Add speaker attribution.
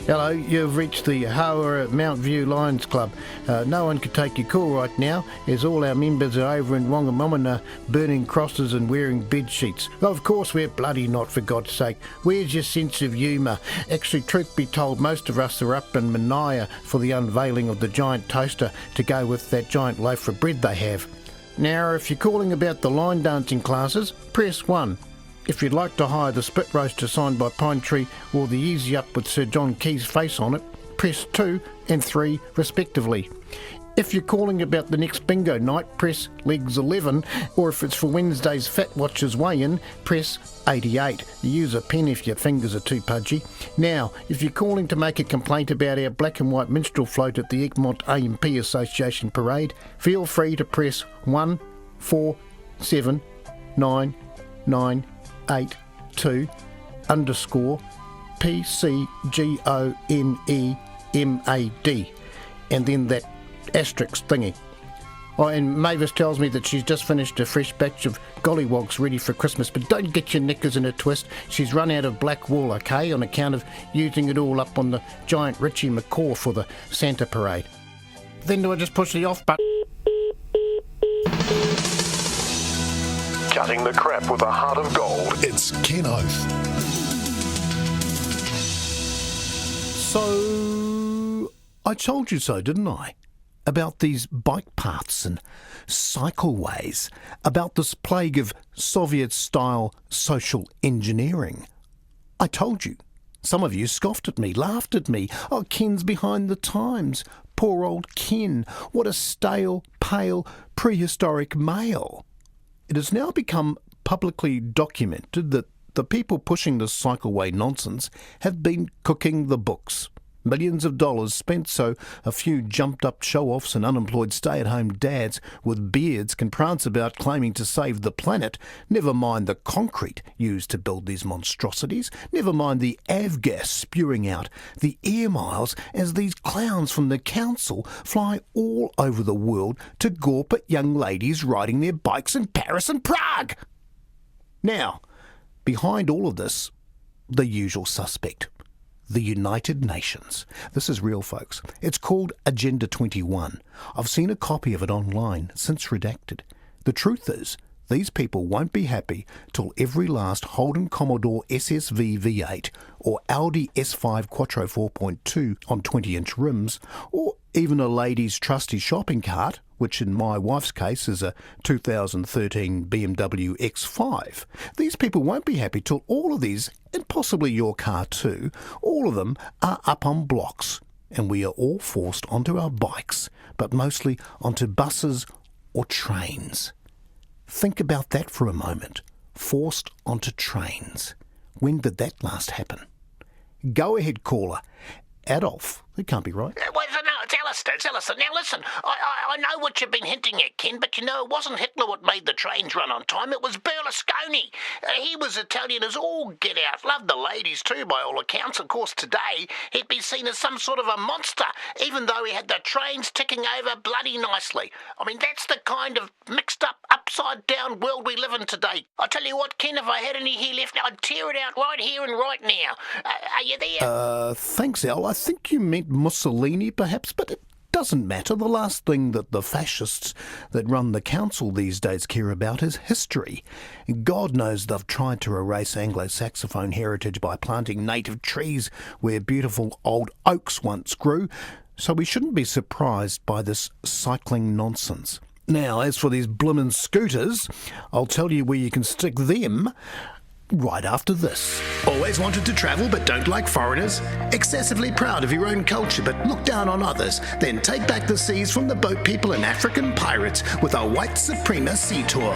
Speaker 1: Hello, you've reached the Hawera Mount View Lions Club. No one can take your call right now, as all our members are over in Wongamomana burning crosses and wearing bed sheets. Of course we're bloody not, for God's sake. Where's your sense of humour? Actually, truth be told, most of us are up in Mania for the unveiling of the giant toaster to go with that giant loaf of bread they have. Now, if you're calling about the line dancing classes, press 1. If you'd like to hire the spit roaster signed by Pine Tree or the Easy Up with Sir John Key's face on it, press 2 and 3 respectively. If you're calling about the next bingo night, press legs 11, or if it's for Wednesday's Fat Watchers weigh-in, press 88. Use a pen if your fingers are too pudgy. Now, if you're calling to make a complaint about our black and white minstrel float at the Egmont AMP Association parade, feel free to press 1 4 7 9 9 82 _ PCGONEMAD, and then that asterisk thingy. Oh, and Mavis tells me that she's just finished a fresh batch of gollywogs ready for Christmas, but don't get your knickers in a twist. She's run out of black wool, okay, on account of using it all up on the giant Richie McCaw for the Santa parade. Then do I just push the off button?
Speaker 2: Cutting the crap with a heart of gold.
Speaker 3: It's Ken Oath.
Speaker 1: So, I told you so, didn't I? About these bike paths and cycleways, about this plague of Soviet-style social engineering. I told you. Some of you scoffed at me, laughed at me. Oh, Ken's behind the times. Poor old Ken. What a stale, pale, prehistoric male. It has now become publicly documented that the people pushing this cycleway nonsense have been cooking the books. Millions of dollars spent so a few jumped-up show-offs and unemployed stay-at-home dads with beards can prance about claiming to save the planet, never mind the concrete used to build these monstrosities, never mind the avgas spewing out the air miles as these clowns from the council fly all over the world to gawp at young ladies riding their bikes in Paris and Prague. Now, behind all of this, the usual suspect. The United Nations. This is real, folks. It's called Agenda 21. I've seen a copy of it online, since redacted. The truth is, these people won't be happy till every last Holden Commodore SSV V8 or Audi S5 Quattro 4.2 on 20-inch rims, or even a lady's trusty shopping cart, which in my wife's case is a 2013 BMW X5. These people won't be happy till all of these, and possibly your car too, all of them are up on blocks, and we are all forced onto our bikes, but mostly onto buses or trains. Think about that for a moment. Forced onto trains. When did that last happen? Go ahead, caller. Adolf. It can't be right.
Speaker 4: Well, no, it's Alistair. Now listen, I know what you've been hinting at, Ken, but you know, it wasn't Hitler what made the trains run on time. It was Berlusconi. He was Italian as all get out. Loved the ladies too, by all accounts. Of course, today he'd be seen as some sort of a monster, even though he had the trains ticking over bloody nicely. I mean, that's the kind of mixed up, upside down world we live in today. I tell you what, Ken, if I had any hair left, I'd tear it out right here and right now. Are you there?
Speaker 1: Thanks, Al. I think you meant Mussolini, perhaps, but it doesn't matter. The last thing that the fascists that run the council these days care about is history. God knows they've tried to erase Anglo-Saxophone heritage by planting native trees where beautiful old oaks once grew, so we shouldn't be surprised by this cycling nonsense. Now, as for these bloomin' scooters, I'll tell you where you can stick them right after this.
Speaker 5: Always wanted to travel but don't like foreigners? Excessively proud of your own culture but look down on others? Then take back the seas from the boat people and African pirates with a White Suprema Sea Tour.